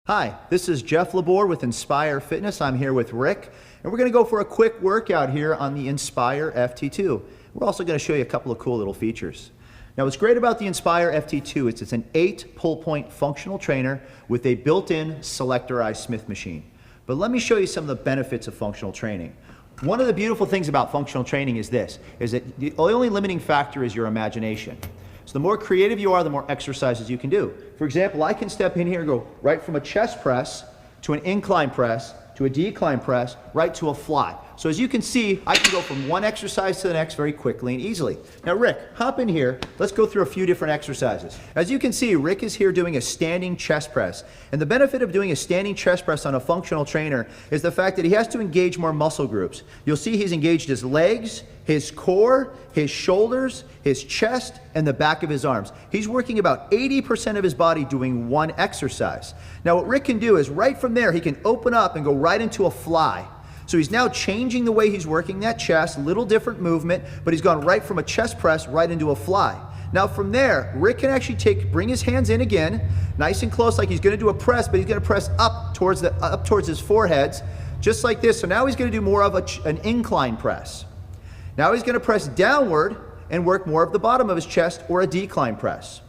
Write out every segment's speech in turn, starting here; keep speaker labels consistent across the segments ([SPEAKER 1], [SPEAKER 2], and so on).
[SPEAKER 1] Hi, this is Jeff Labor with Inspire Fitness. I'm here with Rick, and we're going to go for a quick workout here on the Inspire FT2. We're also going to show you a couple of cool little features. Now, what's great about the Inspire FT2 is it's an 8 pull point functional trainer with a built-in selectorized Smith machine. But let me show you some of the benefits of functional training. One of the beautiful things about functional training is that the only limiting factor is your imagination. So the more creative you are, the more exercises you can do. For example, I can step in here and go right from a chest press to an incline press to a decline press, right to a fly. So as you can see, I can go from one exercise to the next very quickly and easily. Now Rick, hop in here. Let's go through a few different exercises. As you can see, Rick is here doing a standing chest press. And the benefit of doing a standing chest press on a functional trainer is the fact that he has to engage more muscle groups. You'll see he's engaged his legs, his core, his shoulders, his chest, and the back of his arms. He's working about 80% of his body doing one exercise. Now what Rick can do is right from there, he can open up and go right into a fly. So he's now changing the way he's working that chest, little different movement, but he's gone right from a chest press right into a fly. Now from there, Rick can actually bring his hands in again, nice and close like he's gonna do a press, but he's gonna press up towards his foreheads, just like this. So now he's gonna do more of an incline press. Now he's gonna press downward and work more of the bottom of his chest or a decline press.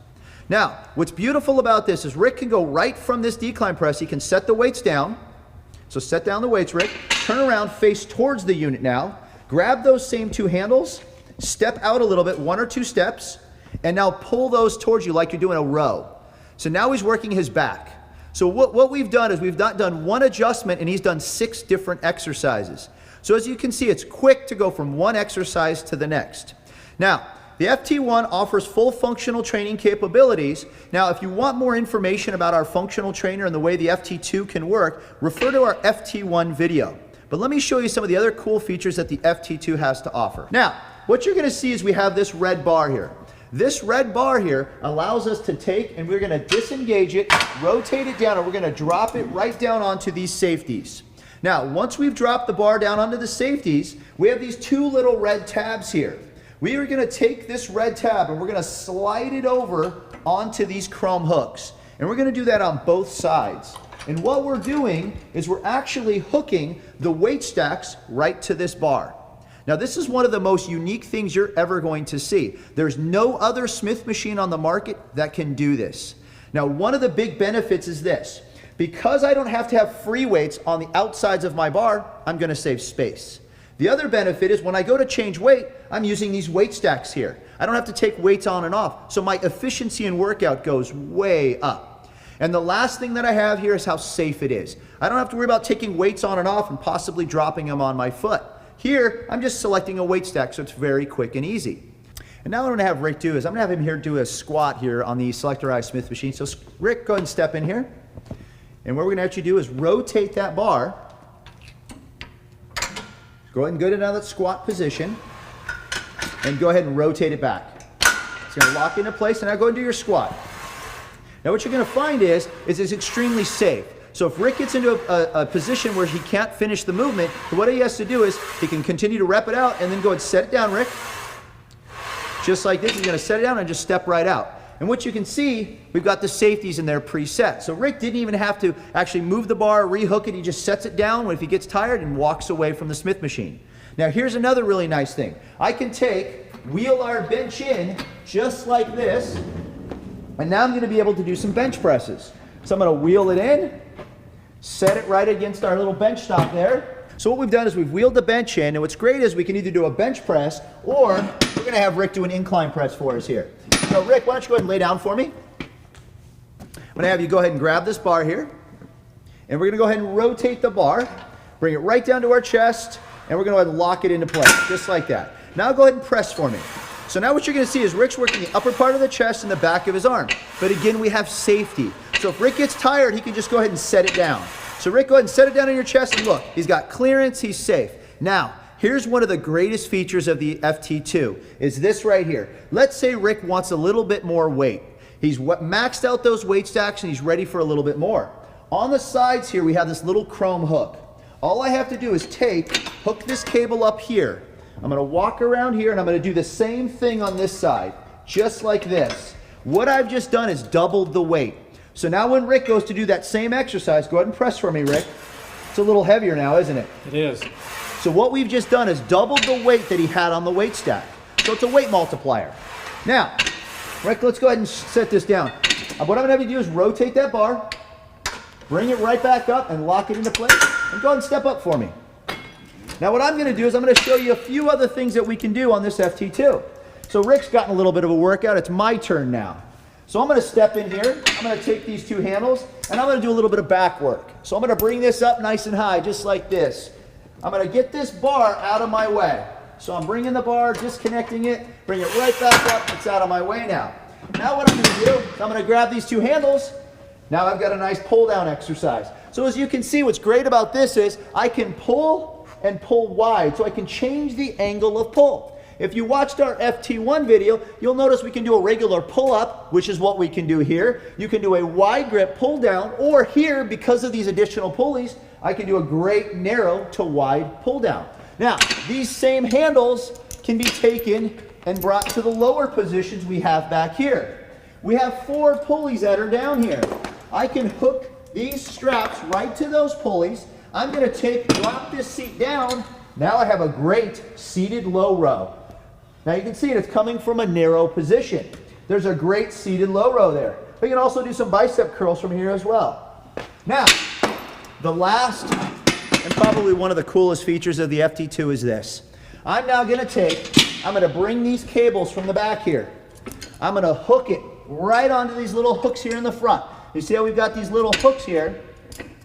[SPEAKER 1] Now, what's beautiful about this is Rick can go right from this decline press, he can set the weights down. So set down the weights, Rick. Turn around, face towards the unit now. Grab those same two handles, step out a little bit, 1 or 2 steps, and now pull those towards you like you're doing a row. So now he's working his back. So what we've done is we've not done one adjustment and he's done 6 different exercises. So as you can see, it's quick to go from one exercise to the next. Now, the FT1 offers full functional training capabilities. Now, if you want more information about our functional trainer and the way the FT2 can work, refer to our FT1 video. But let me show you some of the other cool features that the FT2 has to offer. Now, what you're going to see is we have this red bar here. This red bar here allows us to take and we're going to disengage it, rotate it down, and we're going to drop it right down onto these safeties. Now, once we've dropped the bar down onto the safeties, we have these 2 little red tabs here. We are going to take this red tab and we're going to slide it over onto these chrome hooks. And we're going to do that on both sides. And what we're doing is we're actually hooking the weight stacks right to this bar. Now this is one of the most unique things you're ever going to see. There's no other Smith machine on the market that can do this. Now one of the big benefits is this. Because I don't have to have free weights on the outsides of my bar, I'm going to save space. The other benefit is when I go to change weight, I'm using these weight stacks here. I don't have to take weights on and off, so my efficiency in workout goes way up. And the last thing that I have here is how safe it is. I don't have to worry about taking weights on and off and possibly dropping them on my foot. Here, I'm just selecting a weight stack, so it's very quick and easy. And now what I'm gonna have Rick do is I'm gonna have him here do a squat here on the selectorized Smith machine. So Rick, go ahead and step in here. And what we're gonna actually do is rotate that bar. Go ahead and go to that squat position and go ahead and rotate it back. It's going to lock into place, and now go and do your squat. Now what you're going to find is it's extremely safe. So if Rick gets into a position where he can't finish the movement, what he has to do is he can continue to rep it out and then go and set it down, Rick. Just like this, he's going to set it down and just step right out. And what you can see, we've got the safeties in there preset. So Rick didn't even have to actually move the bar, rehook it. He just sets it down if he gets tired and walks away from the Smith machine. Now here's another really nice thing. I can wheel our bench in just like this. And now I'm going to be able to do some bench presses. So I'm going to wheel it in, set it right against our little bench stop there. So what we've done is we've wheeled the bench in, and what's great is we can either do a bench press or we're going to have Rick do an incline press for us here. So Rick, why don't you go ahead and lay down for me? I'm going to have you go ahead and grab this bar here, and we're going to go ahead and rotate the bar, bring it right down to our chest, and we're going to go ahead and lock it into place, just like that. Now go ahead and press for me. So now what you're going to see is Rick's working the upper part of the chest and the back of his arm. But again, we have safety. So if Rick gets tired, he can just go ahead and set it down. So Rick, go ahead and set it down on your chest, and look, he's got clearance, he's safe. Now, here's one of the greatest features of the FT2, is this right here. Let's say Rick wants a little bit more weight. He's maxed out those weight stacks and he's ready for a little bit more. On the sides here, we have this little chrome hook. All I have to do is hook this cable up here. I'm gonna walk around here and I'm gonna do the same thing on this side, just like this. What I've just done is doubled the weight. So now when Rick goes to do that same exercise, go ahead and press for me, Rick. It's a little heavier now, isn't it?
[SPEAKER 2] It is.
[SPEAKER 1] So what we've just done is doubled the weight that he had on the weight stack. So it's a weight multiplier. Now, Rick, let's go ahead and set this down. What I'm gonna have you do is rotate that bar, bring it right back up and lock it into place, and go ahead and step up for me. Now what I'm gonna do is I'm gonna show you a few other things that we can do on this FT2. So Rick's gotten a little bit of a workout, it's my turn now. So I'm gonna step in here, I'm gonna take these two handles, and I'm gonna do a little bit of back work. So I'm gonna bring this up nice and high, just like this. I'm gonna get this bar out of my way. So I'm bringing the bar, disconnecting it, bring it right back up, it's out of my way now. Now what I'm gonna do is I'm gonna grab these two handles. Now I've got a nice pull down exercise. So as you can see, what's great about this is I can pull and pull wide, so I can change the angle of pull. If you watched our FT1 video, you'll notice we can do a regular pull up, which is what we can do here. You can do a wide grip pull down, or here, because of these additional pulleys, I can do a great narrow to wide pull down. Now, these same handles can be taken and brought to the lower positions we have back here. We have 4 pulleys that are down here. I can hook these straps right to those pulleys. I'm gonna drop this seat down. Now I have a great seated low row. Now you can see it's coming from a narrow position. There's a great seated low row there. We can also do some bicep curls from here as well. Now, the last and probably one of the coolest features of the FT2 is this. I'm now gonna bring these cables from the back here. I'm gonna hook it right onto these little hooks here in the front. You see how we've got these little hooks here?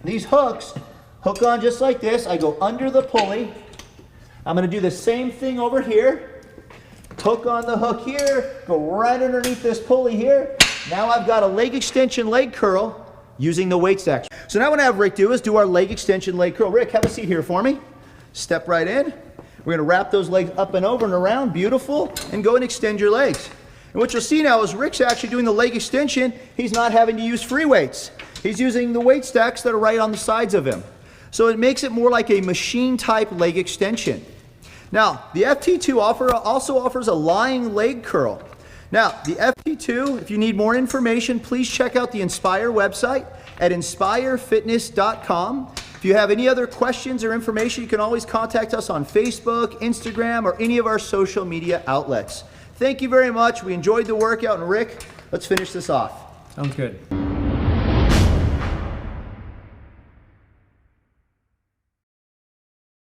[SPEAKER 1] These hooks hook on just like this. I go under the pulley. I'm gonna do the same thing over here. Hook on the hook here, go right underneath this pulley here. Now I've got a leg extension leg curl using the weight stack. So now what I have Rick do is do our leg extension leg curl. Rick, have a seat here for me. Step right in. We're gonna wrap those legs up and over and around, beautiful, and go and extend your legs. And what you'll see now is Rick's actually doing the leg extension. He's not having to use free weights. He's using the weight stacks that are right on the sides of him. So it makes it more like a machine type leg extension. Now, the FT2 also offers a lying leg curl. Now, the FT2, if you need more information, please check out the Inspire website at inspirefitness.com. If you have any other questions or information, you can always contact us on Facebook, Instagram, or any of our social media outlets. Thank you very much. We enjoyed the workout, and Rick, let's finish this off.
[SPEAKER 2] Sounds good.